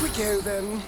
we go then.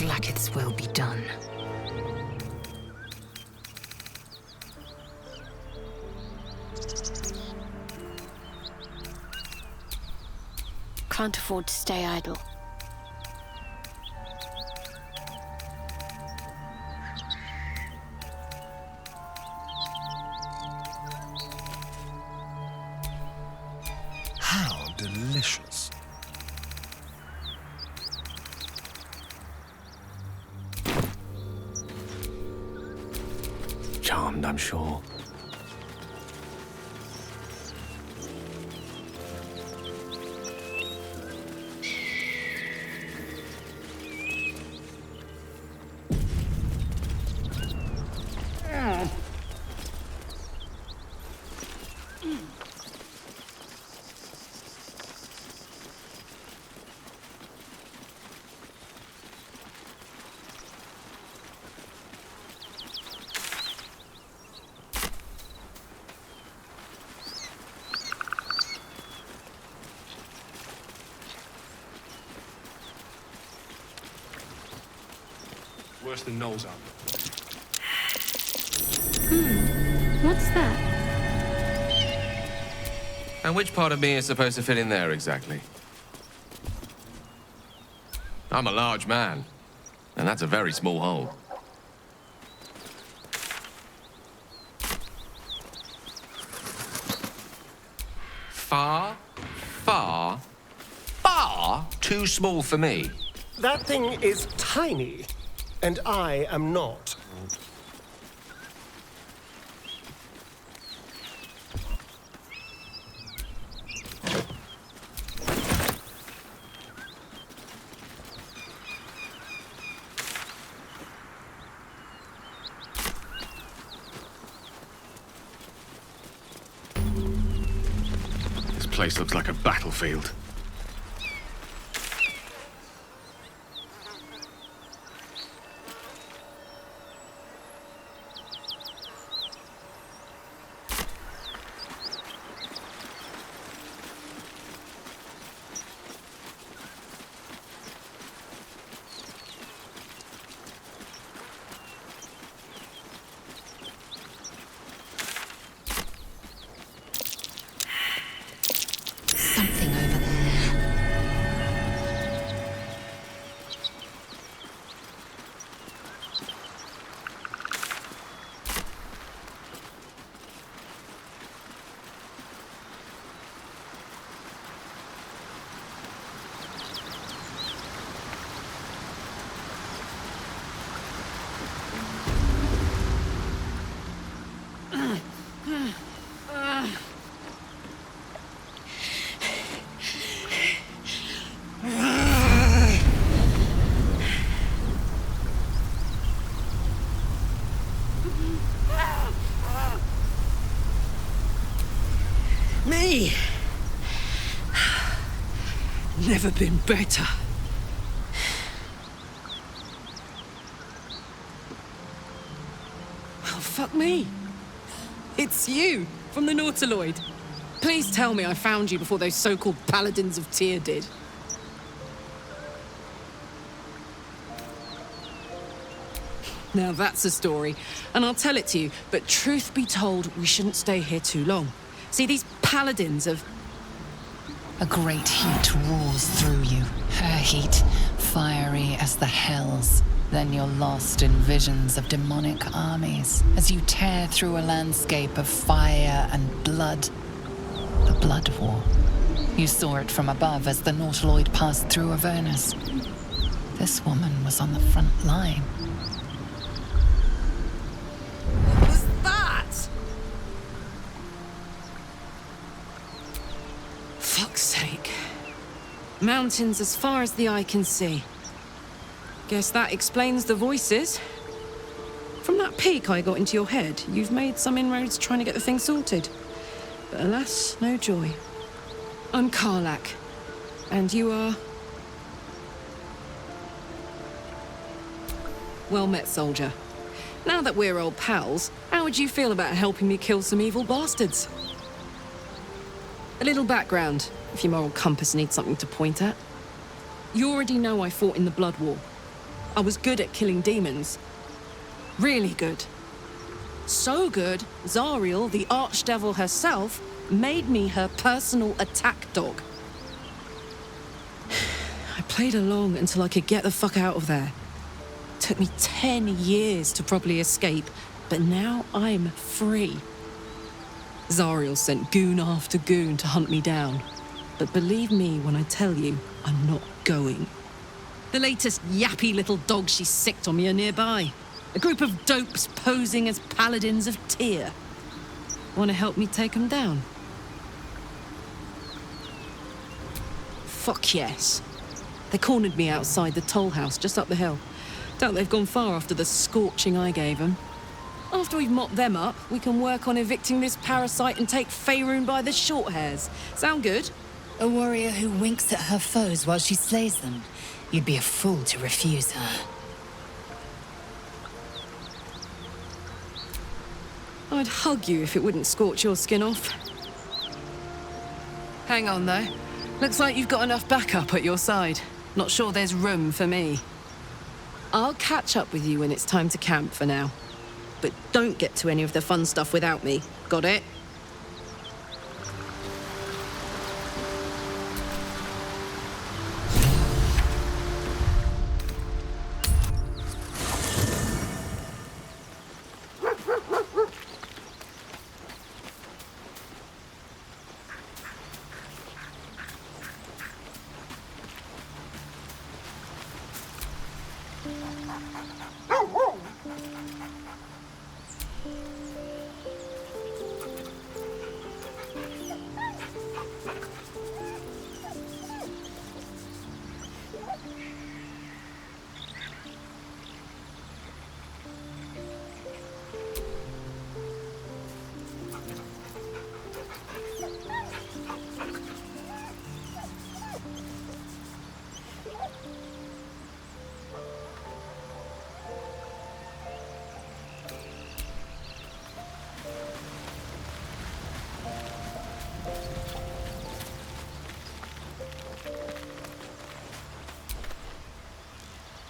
Like its will be done. Can't afford to stay idle. How delicious. Charmed, I'm sure. Worse than nose up. What's that? And which part of me is supposed to fit in there exactly? I'm a large man, and that's a very small hole. Far, far, far too small for me. That thing is tiny, and I am not. This place looks like a battlefield. Something over there. Me! Never been better. Well, fuck me. It's you, from the Nautiloid. Please tell me I found you before those so-called paladins of Tyr did. Now that's a story, and I'll tell it to you, but truth be told, we shouldn't stay here too long. See, these paladins of... A great heat roars through you. Her heat, fiery as the hells. Then you're lost in visions of demonic armies as you tear through a landscape of fire and blood. The Blood War. You saw it from above as the Nautiloid passed through Avernus. This woman was on the front line. What was that? Fuck's sake. Mountains as far as the eye can see. Guess that explains the voices. From that peak I got into your head, you've made some inroads trying to get the thing sorted. But alas, no joy. I'm Karlak. And you are... Well met, soldier. Now that we're old pals, how would you feel about helping me kill some evil bastards? A little background, if your moral compass needs something to point at. You already know I fought in the Blood War. I was good at killing demons. Really good. So good, Zariel, the archdevil herself, made me her personal attack dog. I played along until I could get the fuck out of there. Took me 10 years to properly escape, but now I'm free. Zariel sent goon after goon to hunt me down. But believe me when I tell you, I'm not going. The latest yappy little dogs she sicked on me are nearby. A group of dopes posing as paladins of Tyr. Want to help me take them down? Fuck yes. They cornered me outside the toll house just up the hill. Doubt they've gone far after the scorching I gave them. After we've mopped them up, we can work on evicting this parasite and take Faerun by the short hairs. Sound good? A warrior who winks at her foes while she slays them. You'd be a fool to refuse her. I'd hug you if it wouldn't scorch your skin off. Hang on, though. Looks like you've got enough backup at your side. Not sure there's room for me. I'll catch up with you when it's time to camp for now. But don't get to any of the fun stuff without me. Got it?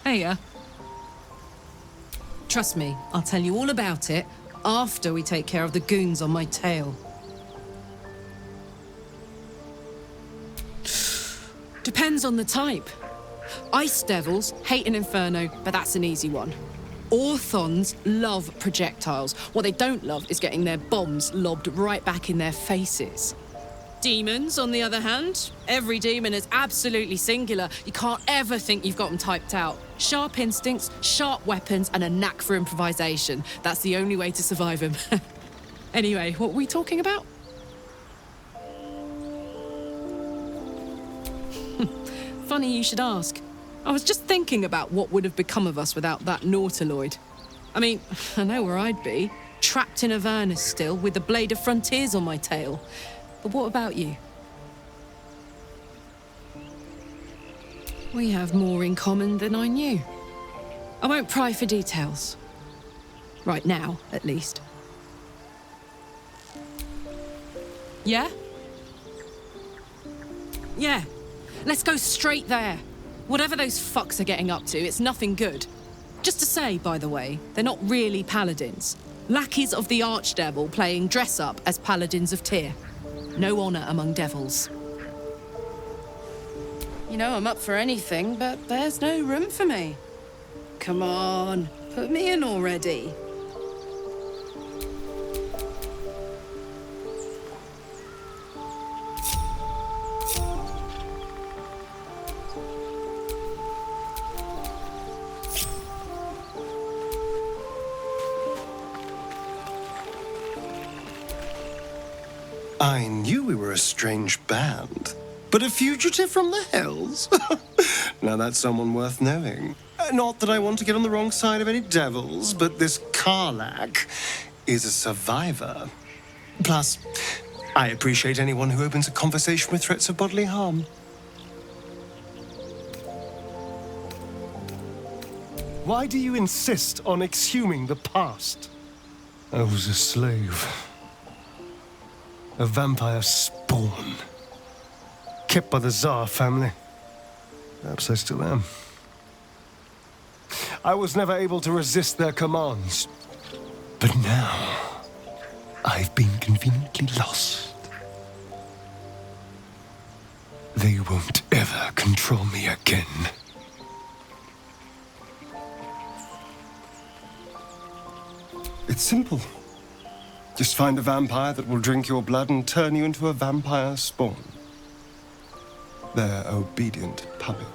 Heya. Trust me, I'll tell you all about it after we take care of the goons on my tail. Depends on the type. Ice devils hate an inferno, but that's an easy one. Orthons love projectiles. What they don't love is getting their bombs lobbed right back in their faces. Demons, on the other hand, every demon is absolutely singular. You can't ever think you've got them typed out. Sharp instincts, sharp weapons, and a knack for improvisation. That's the only way to survive them. Anyway, what were we talking about? Funny you should ask. I was just thinking about what would have become of us without that Nautiloid. I mean, I know where I'd be. Trapped in Avernus still, with the Blade of Frontiers on my tail. But what about you? We have more in common than I knew. I won't pry for details. Right now, at least. Yeah? Yeah. Let's go straight there. Whatever those fucks are getting up to, it's nothing good. Just to say, by the way, they're not really paladins. Lackeys of the Archdevil playing dress-up as paladins of Tyr. No honor among devils. You know, I'm up for anything, but there's no room for me. Come on, put me in already. I knew we were a strange band, but a fugitive from the hills? Now that's someone worth knowing. Not that I want to get on the wrong side of any devils, but this Karlach is a survivor. Plus, I appreciate anyone who opens a conversation with threats of bodily harm. Why do you insist on exhuming the past? I was a slave. A vampire spawn. Kept by the Tsar family. Perhaps I still am. I was never able to resist their commands. But now, I've been conveniently lost. They won't ever control me again. It's simple. Just find a vampire that will drink your blood and turn you into a vampire spawn. Their obedient puppet.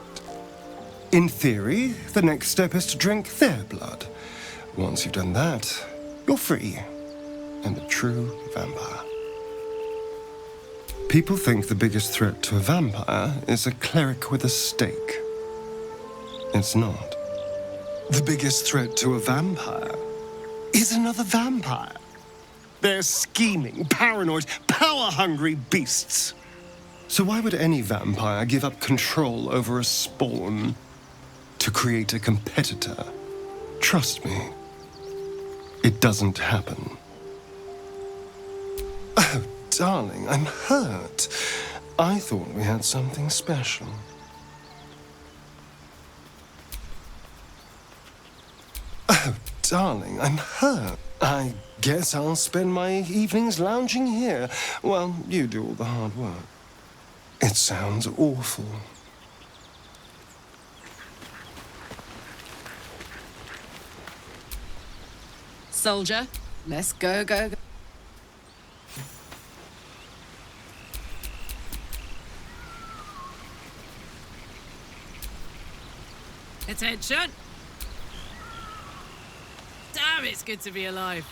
In theory, the next step is to drink their blood. Once you've done that, you're free and a true vampire. People think the biggest threat to a vampire is a cleric with a stake. It's not. The biggest threat to a vampire is another vampire. They're scheming, paranoid, power-hungry beasts. So why would any vampire give up control over a spawn to create a competitor? Trust me, it doesn't happen. Oh, darling, I'm hurt. I thought we had something special. Oh, darling, I'm hurt. I guess I'll spend my evenings lounging here while you do all the hard work. It sounds awful. Soldier, let's go. Attention! Damn, it's good to be alive.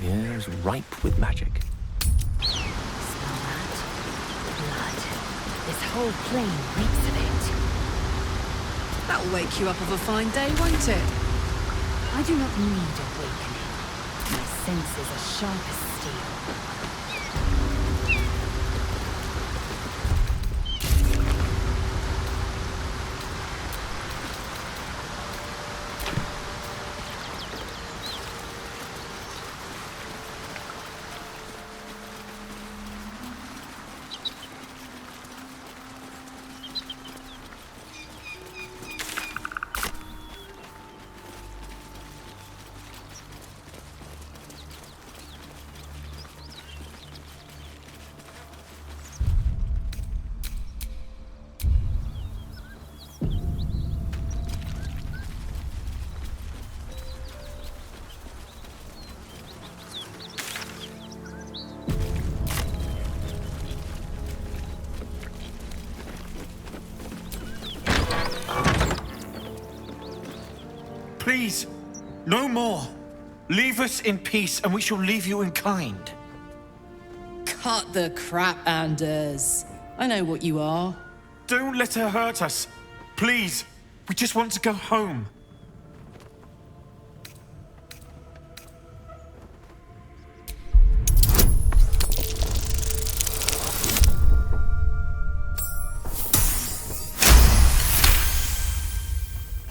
Air's ripe with magic. Smell that? Blood. This whole plain reeks of it. That'll wake you up of a fine day, won't it? I do not need awakening. My senses are sharp as steel. Please, no more. Leave us in peace and we shall leave you in kind. Cut the crap, Anders. I know what you are. Don't let her hurt us. Please, we just want to go home.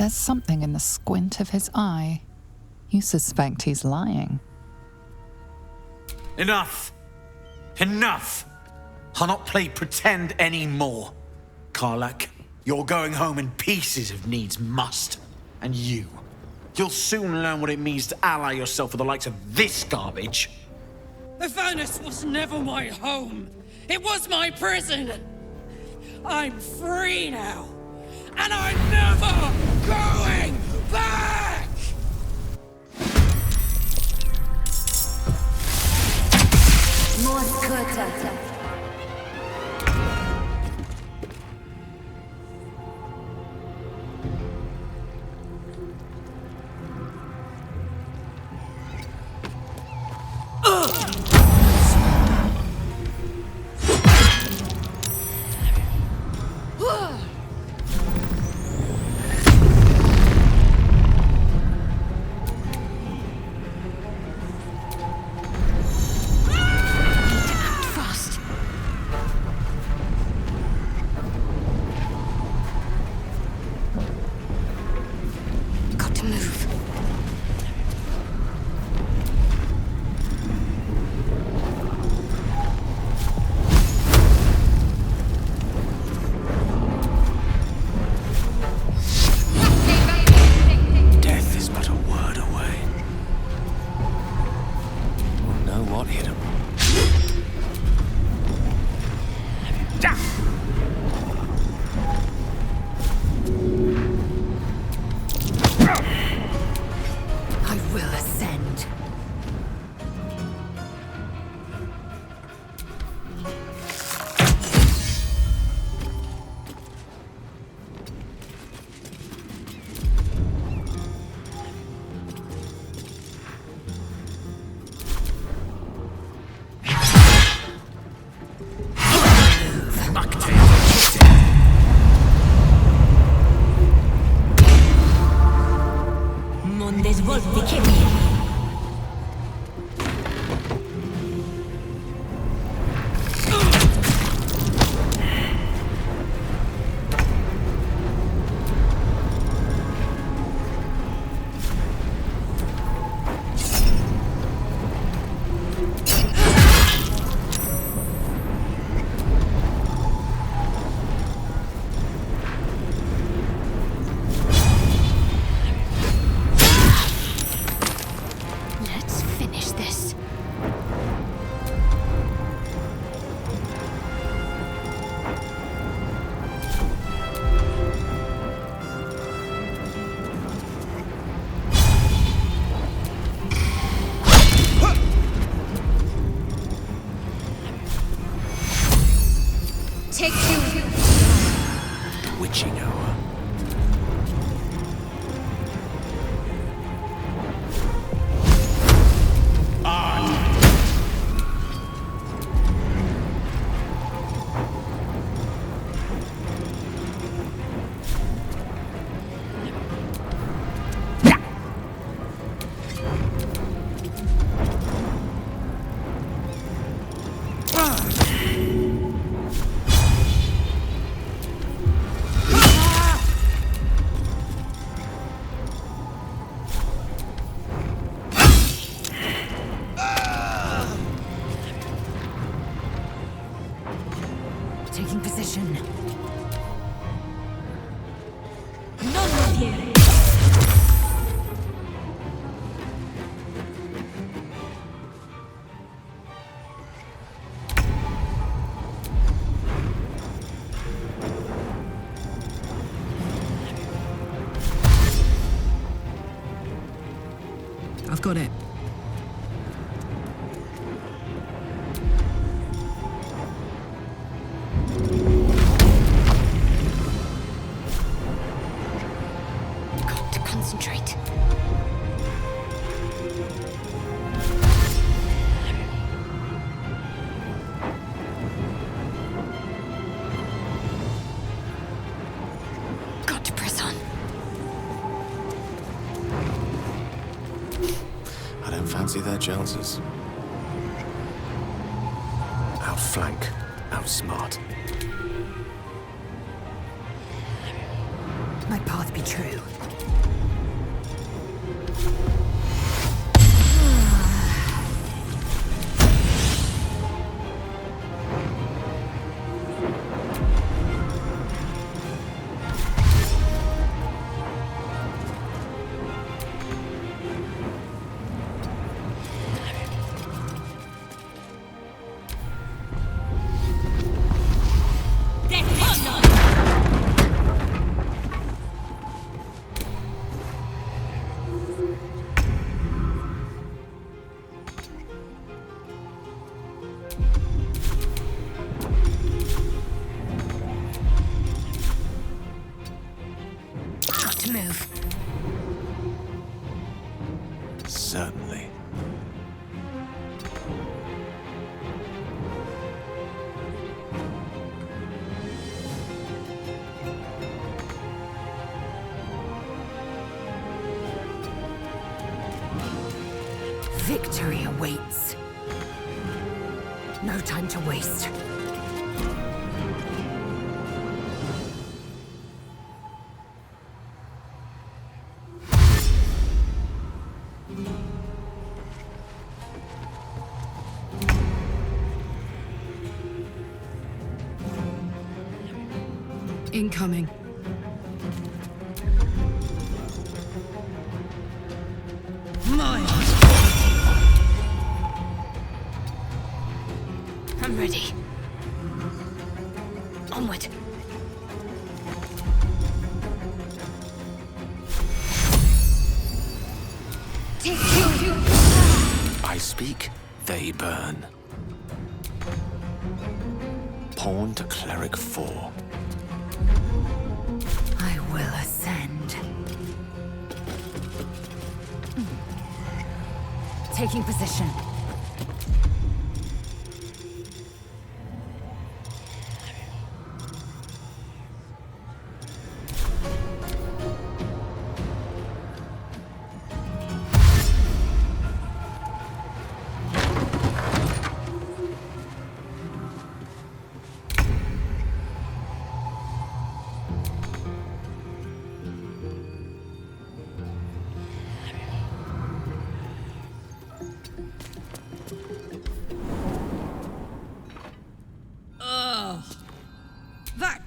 There's something in the squint of his eye. You suspect he's lying. Enough! Enough! I'll not play pretend anymore. Karlak, you're going home in pieces if needs must. And you'll soon learn what it means to ally yourself with the likes of this garbage. The furnace was never my home. It was my prison. I'm free now. And I'm never going back! Take two. Witching hour. Taking position. Non here. I've got it. Got to concentrate. Got to press on. I don't fancy their chances. Outflank, outsmart. My path be true. move. Certainly. Victory awaits. No time to waste. Incoming. Mine! I'm ready. Onward. I speak, they burn. Pawn to Cleric 4. I will ascend. Taking position. That.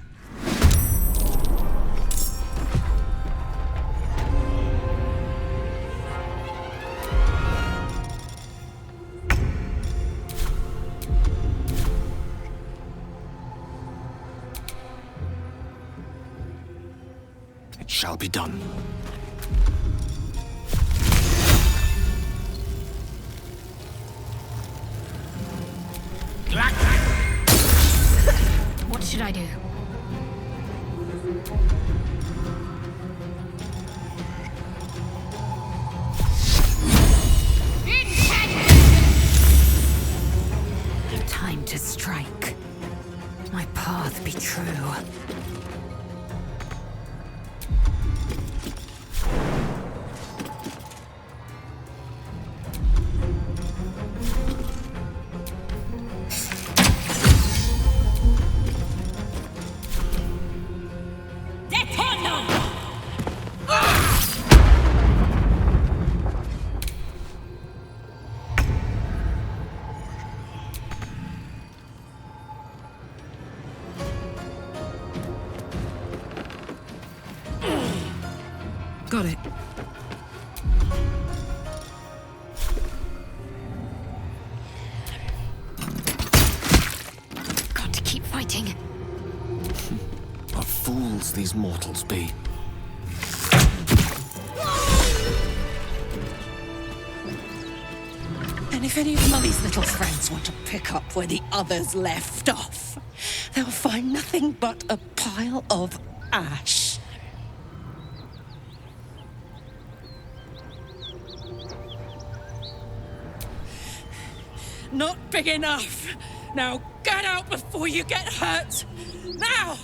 It shall be done. What should I do? Time to strike. My path be true. Got it. Got to keep fighting. What fools these mortals be. And if any of Mummy's little friends want to pick up where the others left off, they'll find nothing but a pile of ash. Not big enough. Now get out before you get hurt. Now!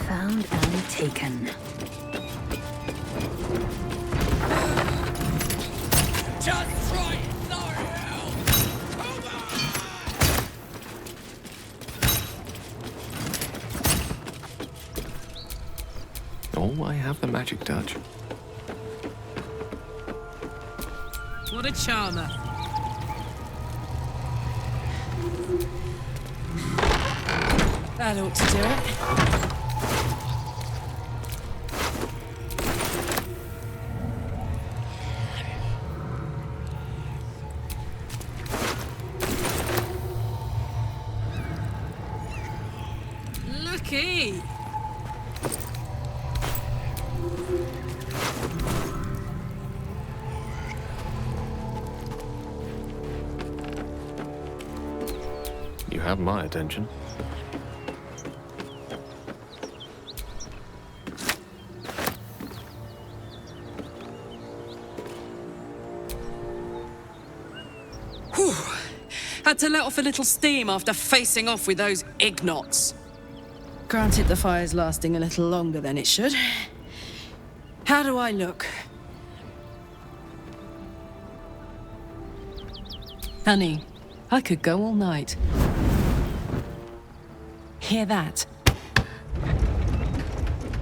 Found and taken. Just try it, L'Oreal! Oh, I have the magic touch. What a charmer. That ought to do it. Lucky! You have my attention. Whew. Had to let off a little steam after facing off with those ignots. Granted, the fire's lasting a little longer than it should. How do I look? Honey, I could go all night. Hear that?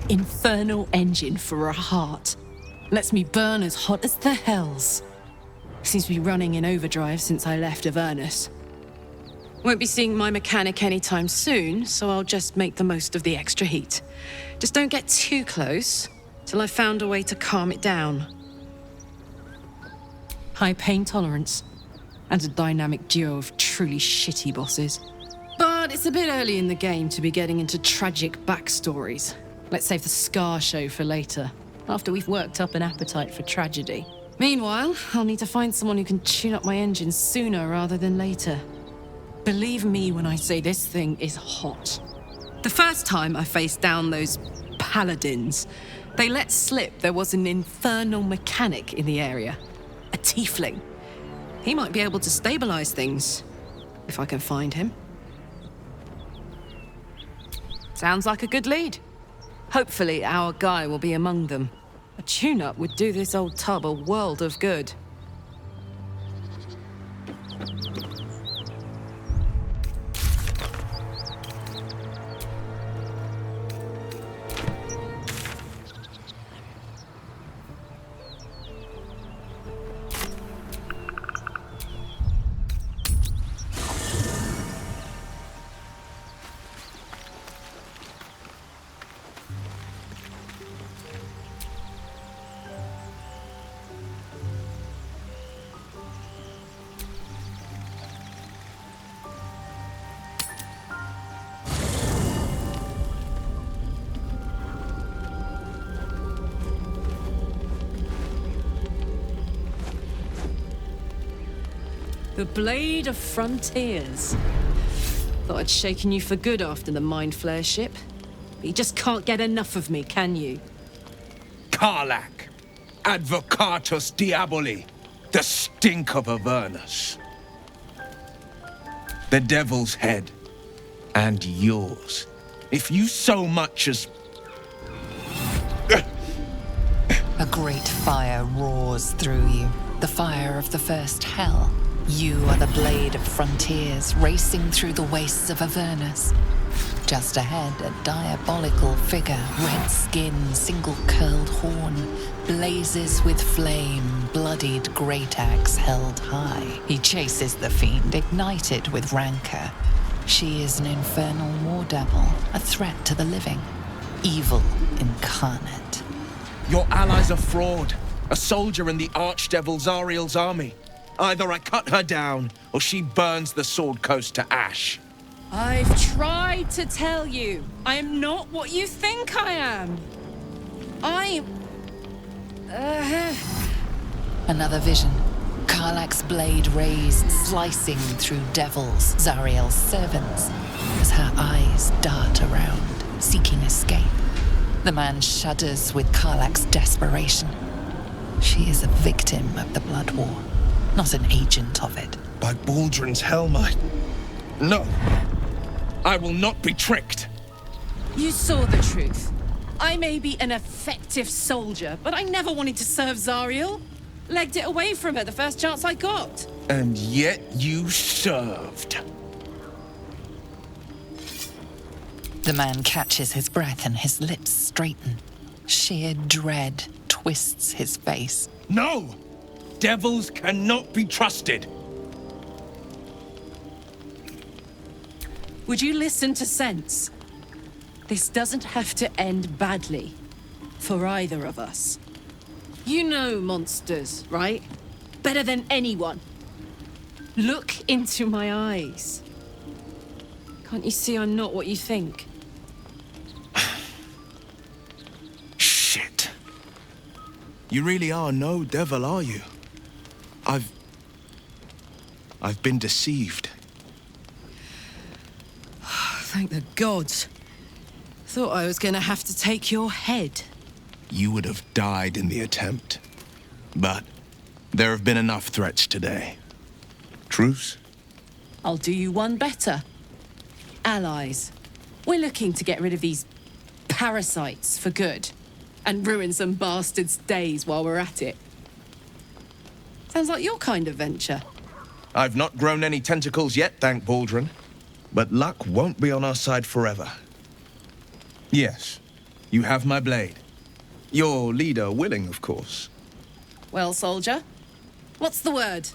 Infernal engine for a heart. Lets me burn as hot as the hells. Seems to be running in overdrive since I left Avernus. Won't be seeing my mechanic anytime soon, so I'll just make the most of the extra heat. Just don't get too close, till I've found a way to calm it down. High pain tolerance, and a dynamic duo of truly shitty bosses. But it's a bit early in the game to be getting into tragic backstories. Let's save the Scar show for later, after we've worked up an appetite for tragedy. Meanwhile, I'll need to find someone who can tune up my engine sooner rather than later. Believe me when I say this thing is hot. The first time I faced down those paladins, they let slip there was an infernal mechanic in the area. A tiefling. He might be able to stabilize things, if I can find him. Sounds like a good lead. Hopefully our guy will be among them. A tune-up would do this old tub a world of good. The Blade of Frontiers. Thought I'd shaken you for good after the Mind Flare ship. But you just can't get enough of me, can you? Karlach, Advocatus Diaboli, the stink of Avernus. The Devil's Head, and yours. If you so much as... A great fire roars through you, the fire of the first hell. You are the Blade of Frontiers, racing through the wastes of Avernus. Just ahead, a diabolical figure, red skin, single-curled horn, blazes with flame, bloodied great axe held high. He chases the fiend, ignited with rancor. She is an infernal war devil, a threat to the living. Evil incarnate. Your ally's a fraud, a soldier in the Archdevil Zariel's army. Either I cut her down, or she burns the Sword Coast to ash. I've tried to tell you, I am not what you think I am. Another vision. Karlach's blade raised, slicing through devils, Zariel's servants, as her eyes dart around, seeking escape. The man shudders with Karlach's desperation. She is a victim of the Blood War, not an agent of it. By Baldrin's helm, No. I will not be tricked. You saw the truth. I may be an effective soldier, but I never wanted to serve Zariel. Legged it away from her the first chance I got. And yet you served. The man catches his breath and his lips straighten. Sheer dread twists his face. No! Devils cannot be trusted. Would you listen to sense? This doesn't have to end badly. For either of us. You know monsters, right? Better than anyone. Look into my eyes. Can't you see I'm not what you think? Shit. You really are no devil, are you? I've been deceived. Thank the gods. Thought I was gonna have to take your head. You would have died in the attempt. But there have been enough threats today. Truce? I'll do you one better. Allies. We're looking to get rid of these parasites for good. And ruin some bastards' days while we're at it. Sounds like your kind of venture. I've not grown any tentacles yet, thank Baldrin. But luck won't be on our side forever. Yes, you have my blade. Your leader willing, of course. Well, soldier, what's the word?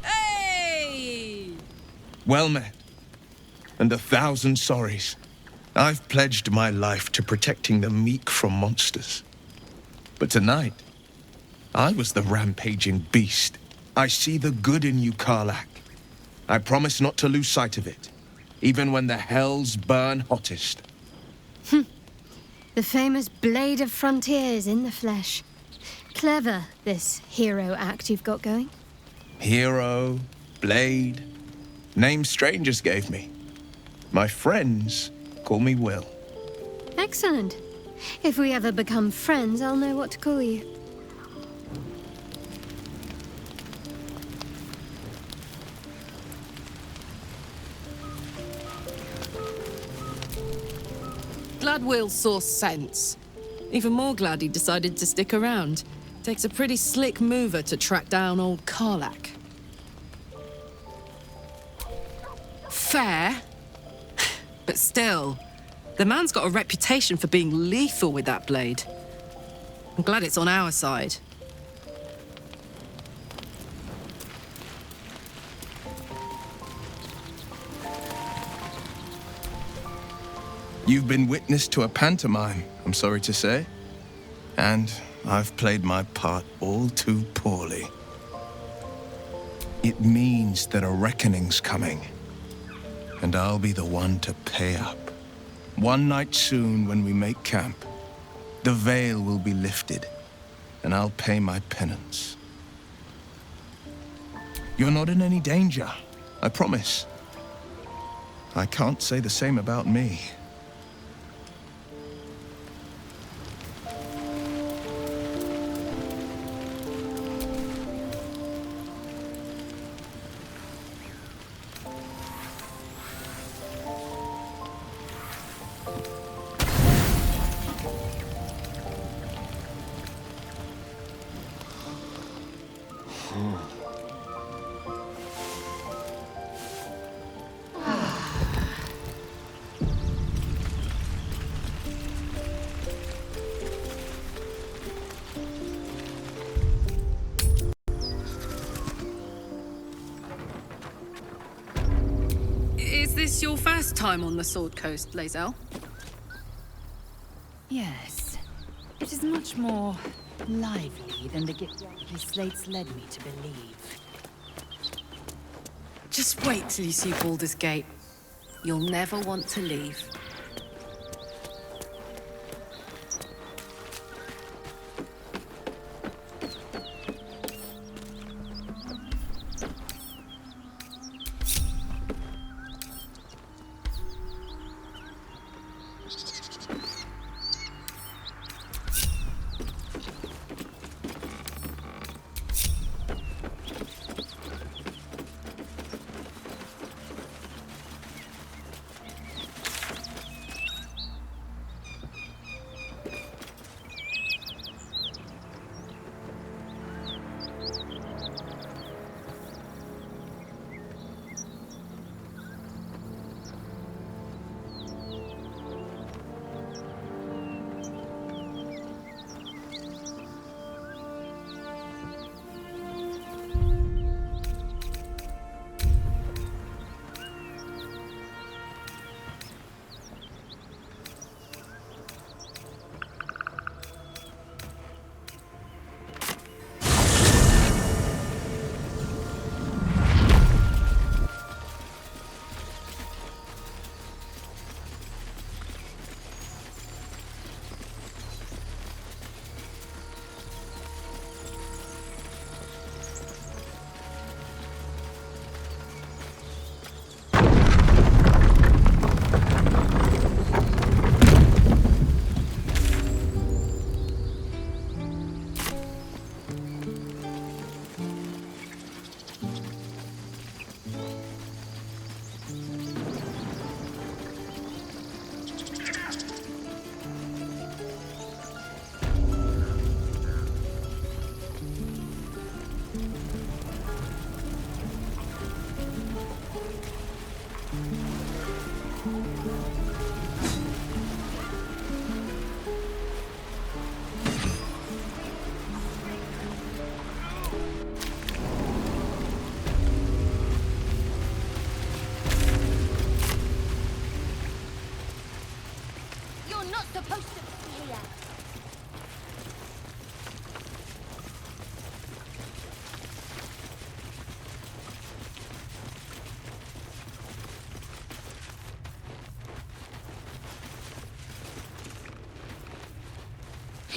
Hey! Well met. And 1,000 sorries. I've pledged my life to protecting the meek from monsters. But tonight, I was the rampaging beast. I see the good in you, Karlach. I promise not to lose sight of it, even when the hells burn hottest. The famous Blade of Frontiers in the flesh. Clever, this hero act you've got going. Hero, Blade, names strangers gave me. My friends call me Will. Excellent. If we ever become friends, I'll know what to call you. Glad Will saw sense. Even more glad he decided to stick around. Takes a pretty slick mover to track down old Karlach. Fair. But still, the man's got a reputation for being lethal with that blade. I'm glad it's on our side. You've been witness to a pantomime, I'm sorry to say. And I've played my part all too poorly. It means that a reckoning's coming. And I'll be the one to pay up. One night soon, when we make camp, the veil will be lifted, and I'll pay my penance. You're not in any danger, I promise. I can't say the same about me. Is this your first time on the Sword Coast, Lae'zel? Yes. It is much more lively than the his slates led me to believe. Just wait till you see Baldur's Gate. You'll never want to leave.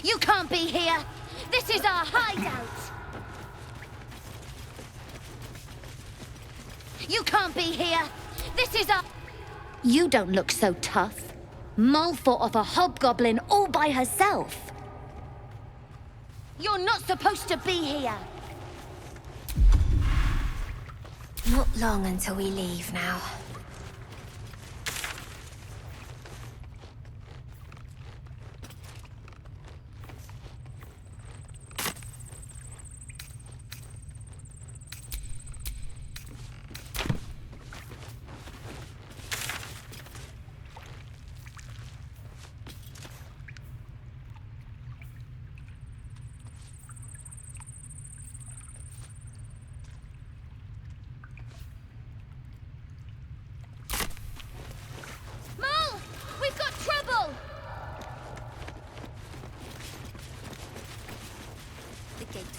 You can't be here! This is our hideout! You can't be here! This is our... You don't look so tough. Mole fought off a hobgoblin all by herself. You're not supposed to be here! Not long until we leave now.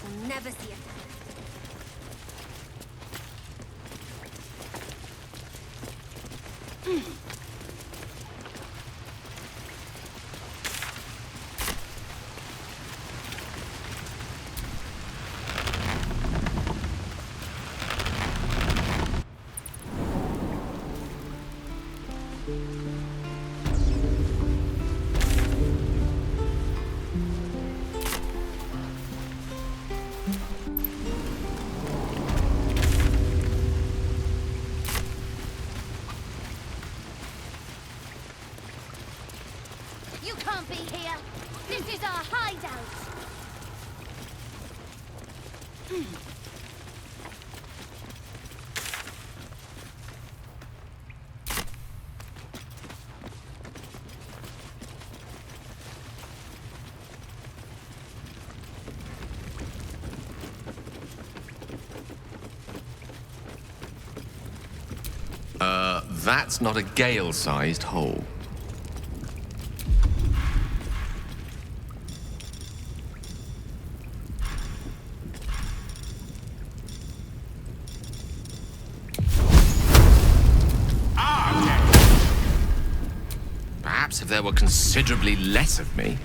Will never see it. You can't be here. This is our hideout. That's not a gale-sized hole. Perhaps if there were considerably less of me,